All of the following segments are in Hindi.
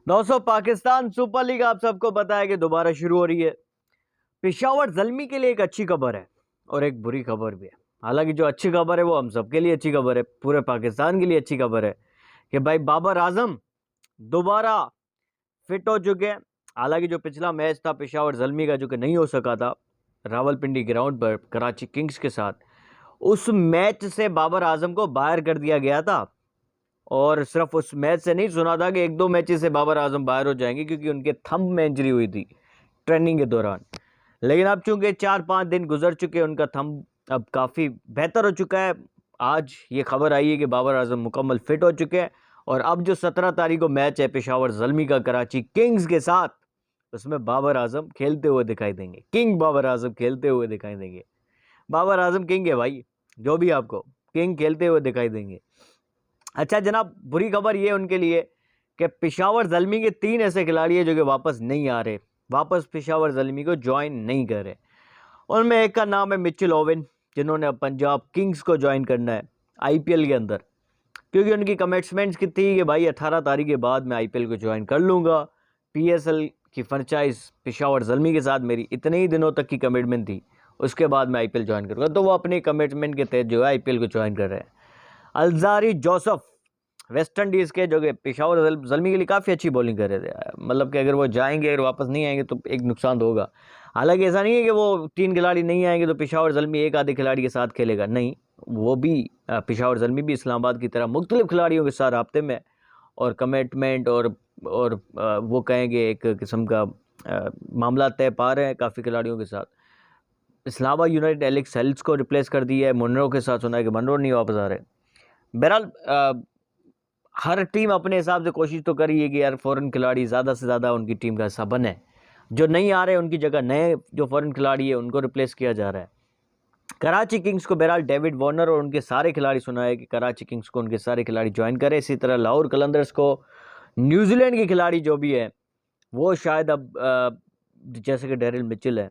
दोस्तों, पाकिस्तान सुपर लीग आप सबको पता है कि दोबारा शुरू हो रही है। पेशावर ज़ल्मी के लिए एक अच्छी खबर है और एक बुरी खबर भी है। हालांकि जो अच्छी खबर है वो हम सबके लिए अच्छी खबर है, पूरे पाकिस्तान के लिए अच्छी खबर है कि भाई बाबर आजम दोबारा फिट हो चुके हैं। हालांकि जो पिछला मैच था पेशावर ज़ल्मी का, जो कि नहीं हो सका था रावलपिंडी ग्राउंड पर कराची किंग्स के साथ, उस मैच से बाबर आजम को बाहर कर दिया गया था। और सिर्फ उस मैच से नहीं, सुना था कि एक दो मैचेस से बाबर आजम बाहर हो जाएंगे क्योंकि उनके थंब में इंजरी हुई थी ट्रेनिंग के दौरान। लेकिन अब चूंकि 4-5 दिन गुजर चुके, उनका थंब अब काफ़ी बेहतर हो चुका है। आज ये खबर आई है कि बाबर आजम मुकम्मल फिट हो चुके हैं और अब जो 17 तारीख को मैच है पेशावर ज़ल्मी का कराची किंग्स के साथ, उसमें बाबर आजम खेलते हुए दिखाई देंगे। किंग बाबर आजम खेलते हुए दिखाई देंगे। बाबर आजम किंग है भाई, जो भी आपको किंग खेलते हुए दिखाई देंगे। अच्छा जनाब, बुरी खबर ये उनके लिए कि पेशावर ज़ल्मी के 3 ऐसे खिलाड़ी हैं जो कि वापस नहीं आ रहे, वापस पेशावर ज़ल्मी को ज्वाइन नहीं कर रहे। उनमें एक का नाम है मिचेल ओवन, जिन्होंने अब पंजाब किंग्स को ज्वाइन करना है आईपीएल के अंदर, क्योंकि उनकी कमिटमेंट्स की थी कि भाई 18 तारीख के बाद मैं आईपीएल को ज्वाइन कर लूँगा। पीएसएल की फ्रेंचाइज पेशावर ज़ल्मी के साथ मेरी इतने ही दिनों तक की कमिटमेंट थी, उसके बाद मैं आईपीएल ज्वाइन करूँगा। तो वो अपनी कमिटमेंट के तहत जो है आईपीएल को ज्वाइन कर रहे हैं। अलजारी जोसफ वेस्ट इंडीज़ के, जो कि पेशावर ज़ल्मी के लिए काफ़ी अच्छी बॉलिंग कर रहे थे, मतलब कि अगर वो जाएंगे, अगर वापस नहीं आएंगे तो एक नुकसान तो होगा। हालांकि ऐसा नहीं है कि वो 3 खिलाड़ी नहीं आएंगे तो पेशावर ज़ल्मी एक आधे खिलाड़ी के साथ खेलेगा, नहीं, वो भी पेशावर ज़ल्मी भी इस्लामाबाद की तरह मुख्तलिफ खिलाड़ियों के साथ राब्ते में और कमिटमेंट और वो कहेंगे एक किस्म का मामला तय पा रहे हैं काफ़ी खिलाड़ियों के साथ। इस्लामाबाद यूनाइटेड एलेक्स हेल्स को रिप्लेस कर दिया है मनरो के साथ, सुना है कि मनरो नहीं वापस आ रहे। बहरहाल हर टीम अपने हिसाब से कोशिश तो कर रही है कि यार फॉरेन खिलाड़ी ज़्यादा से ज़्यादा उनकी टीम का हिस्सा बने। जो नहीं आ रहे उनकी जगह नए जो फॉरेन खिलाड़ी है उनको रिप्लेस किया जा रहा है। कराची किंग्स को बहरहाल डेविड वार्नर और उनके सारे खिलाड़ी, सुना है कि कराची किंग्स को उनके सारे खिलाड़ी ज्वाइन करें। इसी तरह लाहौर कलंदर्स को न्यूजीलैंड के खिलाड़ी जो भी है वो शायद अब जैसे कि डेरिल मिचेल है,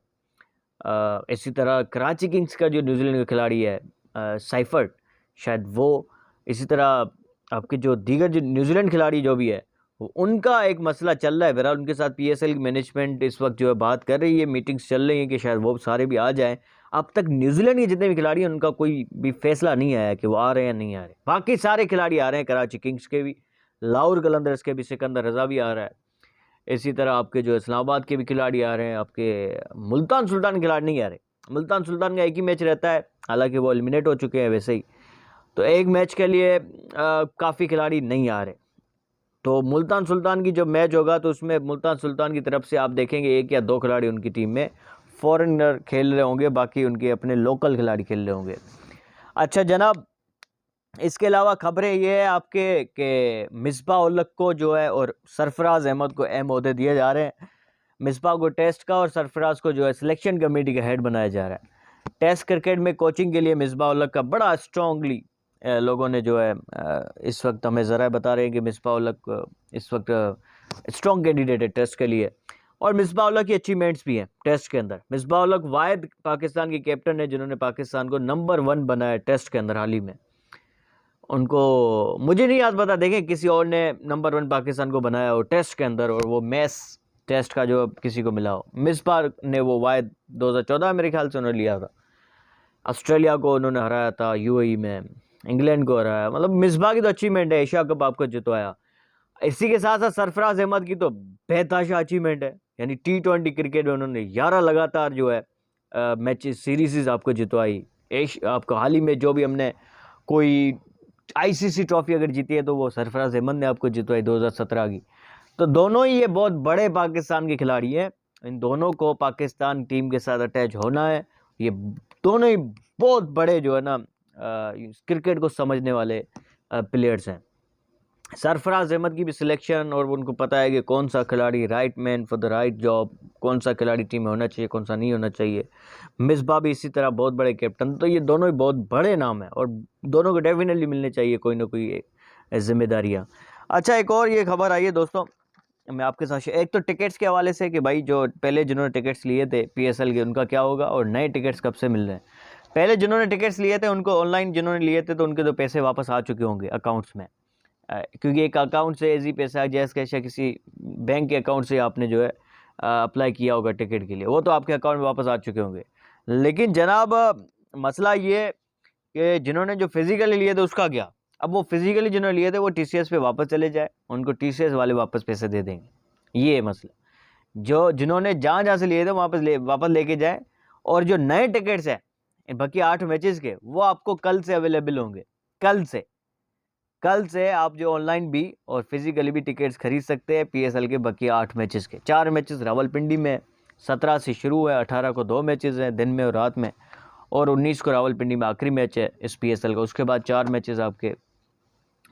इसी तरह कराची किंग्स का जो न्यूजीलैंड का खिलाड़ी है साइफर्ट, शायद वो, इसी तरह आपके जो दीगर जो न्यूजीलैंड खिलाड़ी जो भी है उनका एक मसला चल रहा है। बहरहाल उनके साथ पीएसएल की मैनेजमेंट इस वक्त जो है बात कर रही है, मीटिंग्स चल रही हैं कि शायद वो सारे भी आ जाएं। अब तक न्यूजीलैंड के जितने भी खिलाड़ी हैं उनका कोई भी फैसला नहीं आया कि वो आ रहे हैं या नहीं आ रहे। बाकी सारे खिलाड़ी आ रहे हैं, कराची किंग्स के भी, लाहौर कलंदर्स के भी, सिकंदर रजा भी आ रहा है। इसी तरह आपके जो इस्लामाबाद के भी खिलाड़ी आ रहे हैं, आपके मुल्तान सुल्तान के खिलाड़ी नहीं आ रहे। मुल्तान सुल्तान का एक ही मैच रहता है, हालांकि वो एलिमिनेट हो चुके हैं वैसे ही, तो एक मैच के लिए काफ़ी खिलाड़ी नहीं आ रहे। तो मुल्तान सुल्तान की जो मैच होगा तो उसमें मुल्तान सुल्तान की तरफ से आप देखेंगे 1 या 2 खिलाड़ी उनकी टीम में फॉरेनर खेल रहे होंगे, बाकी उनके अपने लोकल खिलाड़ी खेल रहे होंगे। अच्छा जनाब, इसके अलावा खबरें ये है आपके कि मिसबाह उल-हक को जो है और सरफराज अहमद को अहम ओहदे दिए जा रहे हैं। मिसबाह को टेस्ट का और सरफराज को जो है सिलेक्शन कमेटी का हेड बनाया जा रहा है। टेस्ट क्रिकेट में कोचिंग के लिए मिसबाह उल-हक का बड़ा स्ट्रांगली लोगों ने जो है इस वक्त हमें ज़रा बता रहे हैं कि मिसबाह उल-हक इस वक्त स्ट्रॉन्ग कैंडिडेट है टेस्ट के लिए। और मिसबाह उल-हक की अचीवमेंट्स भी हैं टेस्ट के अंदर। मिसबाह उल-हक वाहिद पाकिस्तान के कैप्टन है जिन्होंने पाकिस्तान को नंबर 1 बनाया टेस्ट के अंदर हाल ही में। उनको मुझे नहीं याद पता, देखें किसी और ने नंबर 1 पाकिस्तान को बनाया हो टेस्ट के अंदर और वो मैच टेस्ट का जो किसी को मिला हो। मिसबाह ने वो वाहिद 2014 मेरे ख्याल से उन्होंने लिया था। ऑस्ट्रेलिया को उन्होंने हराया था, यूएई में इंग्लैंड को हराया, मतलब मिसबाह की तो अचीवमेंट है, एशिया कप आपको जितवाया। इसी के साथ साथ सरफराज अहमद की तो बेतहाशा अचीवमेंट है, यानी T20 क्रिकेट में उन्होंने 11 लगातार जो है मैच सीरीज आपको जितवाई। आपको हाल ही में जो भी हमने कोई आईसीसी ट्रॉफी अगर जीती है तो वो सरफराज अहमद ने आपको जितवाई 2017 की। तो दोनों ही ये बहुत बड़े पाकिस्तान के खिलाड़ी हैं, इन दोनों को पाकिस्तान टीम के साथ अटैच होना है। ये दोनों ही बहुत बड़े जो है ना क्रिकेट को समझने वाले प्लेयर्स हैं। सरफराज अहमद की भी सिलेक्शन, और उनको पता है कि कौन सा खिलाड़ी right man for the right job, कौन सा खिलाड़ी टीम में होना चाहिए, कौन सा नहीं होना चाहिए। मिसबाह भी इसी तरह बहुत बड़े कैप्टन, तो ये दोनों ही बहुत बड़े नाम हैं और दोनों को डेफिनेटली मिलनी चाहिए कोई ना कोई जिम्मेदारियाँ। अच्छा, एक और ये खबर आई है दोस्तों, मैं आपके साथ एक तो टिकट्स के हवाले से कि भाई जो पहले जिन्होंने टिकट्स लिए थे पीएसएल के उनका क्या होगा और नए टिकट्स कब से मिल रहे हैं। पहले जिन्होंने टिकट्स लिए थे उनको ऑनलाइन जिन्होंने लिए थे तो उनके तो पैसे वापस आ चुके होंगे अकाउंट्स में। क्योंकि एक अकाउंट से एजी पैसा जैस कैश या किसी बैंक के अकाउंट से आपने जो है अप्लाई किया होगा टिकट के लिए, वो तो आपके अकाउंट में वापस आ चुके होंगे। लेकिन जनाब मसला ये कि जिन्होंने जो फिजिकली लिए थे उसका क्या? अब वो फिजिकली जिन्होंने लिए थे वो टीसीएस पे वापस चले जाए, उनको टीसीएस वाले वापस पैसे दे देंगे, ये मसला। जो जिन्होंने जहाँ से लिए थे वापस लेके जाए, और जो नए टिकट्स हैं बाकी 8 मैचेस के, वो आपको कल से अवेलेबल होंगे। कल से आप जो ऑनलाइन भी और फिजिकली भी टिकट्स खरीद सकते हैं पीएसएल के बाकी 8 मैचेस के। 4 मैचेस रावलपिंडी में 17 से शुरू है, 18 को 2 मैचेस हैं दिन में और रात में, और 19 को रावलपिंडी में आखिरी मैच है इस पीएसएल का। उसके बाद 4 मैचेस आपके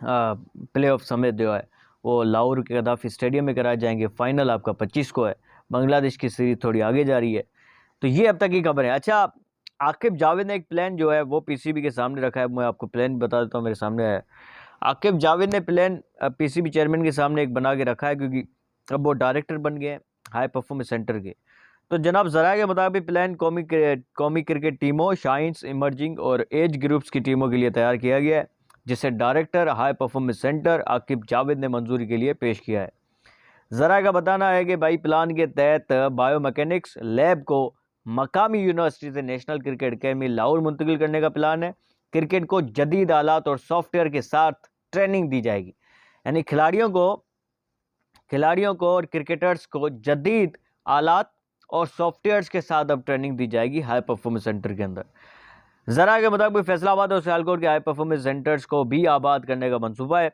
प्ले ऑफ समेत जो है वो लाहौर के गद्दाफी स्टेडियम में कराए जाएंगे। फाइनल आपका 25 को है। बांग्लादेश की सीरीज थोड़ी आगे जा रही है। तो ये अब तक की खबर है। अच्छा, आकिब जावेद ने एक प्लान जो है वो पीसीबी के सामने रखा है। मैं आपको प्लान बता देता हूँ, मेरे सामने है। आकिब जावेद ने प्लान पीसीबी चेयरमैन के सामने एक बना के रखा है, क्योंकि अब वो डायरेक्टर बन गए हैं हाई परफॉर्मेंस सेंटर के। तो जनाब ज़रा के मुताबिक प्लान कौमी क्रिकेट टीमों, शाइन्स, इमर्जिंग और एज ग्रुप्स की टीमों के लिए तैयार किया गया है, जिसे director high performance centre Aqib Javed ने मंजूरी के लिए पेश किया है। ज़रा का बताना है कि भाई प्लान के तहत बायोमैकेनिक्स लैब को मकामी यूनिवर्सिटी से नेशनल क्रिकेट अकेडमी लाहौर मुंतकिल करने का प्लान है। क्रिकेट को जदीद आलात और सॉफ्टवेयर के साथ ट्रेनिंग दी जाएगी, यानी खिलाड़ियों को और क्रिकेटर्स को जदीद आलात और सॉफ्टवेयर्स के साथ अब ट्रेनिंग दी जाएगी हाई परफॉर्मेंस सेंटर के अंदर। ज़रा के मुताबिक फैसलाबाद और सियालकोट के हाई परफॉर्मेंस सेंटर्स को भी आबाद करने का मंसूबा है।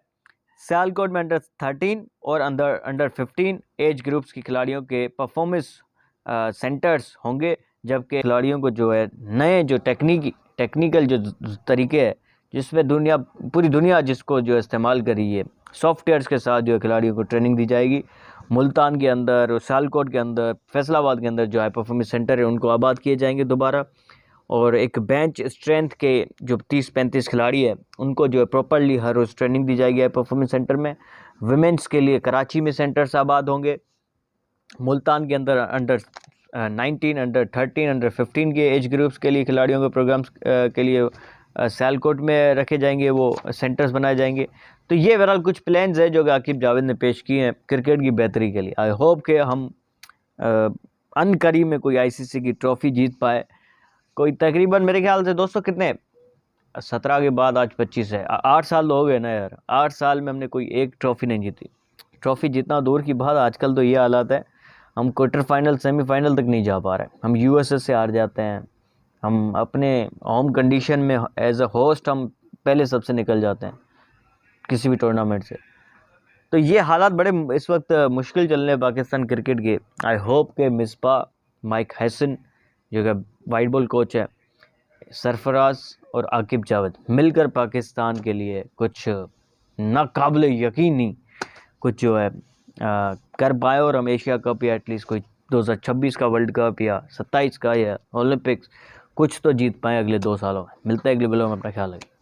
सियालकोट में अंडर 13 और अंडर 15 एज ग्रुप्स की खिलाड़ियों के परफॉर्मेंस सेंटर्स होंगे, जबकि खिलाड़ियों को जो है नए जो टेक्निकल जो तरीके हैं जिसमें पूरी दुनिया जिसको जो इस्तेमाल करी है सॉफ्टवेयर्स के साथ जो है खिलाड़ियों को ट्रेनिंग दी जाएगी। मुल्तान के अंदर और सियालकोट के अंदर, फैसलाबाद के अंदर जो हाई परफॉर्मेंस सेंटर है उनको आबाद किए जाएंगे दोबारा, और एक बेंच स्ट्रेंथ के जो 30-35 खिलाड़ी है उनको जो है प्रॉपरली हर रोज़ ट्रेनिंग दी जाएगी हाई परफॉर्मेंस सेंटर में। विमेंस के लिए कराची में सेंटर्स आबाद होंगे। मुल्तान के अंदर अंडर 19, अंडर 13, अंडर 15 के एज ग्रुप्स के लिए खिलाड़ियों के प्रोग्राम्स के लिए सियालकोट में रखे जाएंगे, वो सेंटर्स बनाए जाएंगे। तो ये बहरहाल कुछ प्लान्स है जो आकिब जावेद ने पेश किए हैं क्रिकेट की बेहतरी के लिए। आई होप कि हम अनकरीब में कोई आईसीसी की ट्रॉफ़ी जीत पाए। कोई तकरीबन मेरे ख्याल से दोस्तों कितने 17 के बाद आज 25 है, 8 साल हो गए ना यार। 8 साल में हमने कोई एक ट्रॉफ़ी नहीं जीती। ट्रॉफ़ी जीतना दूर की बात, आजकल तो ये हालात है हम क्वार्टर फाइनल सेमीफाइनल तक नहीं जा पा रहे। हम यूएसए से हार जाते हैं, हम अपने होम कंडीशन में एज अ होस्ट हम पहले सबसे निकल जाते हैं किसी भी टूर्नामेंट से। तो ये हालात बड़े इस वक्त मुश्किल चल रहे हैं पाकिस्तान क्रिकेट के। आई होप के मिसबा, माइक हैसन जो कि वाइट बॉल कोच है, सरफराज और आकिब जावेद मिलकर पाकिस्तान के लिए कुछ नाकाबिल यकीनी कुछ जो है कर पाए, और हम एशिया कप या एटलीस्ट कोई 2026 का वर्ल्ड कप या 27 का या ओलंपिक्स कुछ तो जीत पाए अगले 2 सालों में। मिलता है अगले वीडियो में, अपना ख्याल रखिए।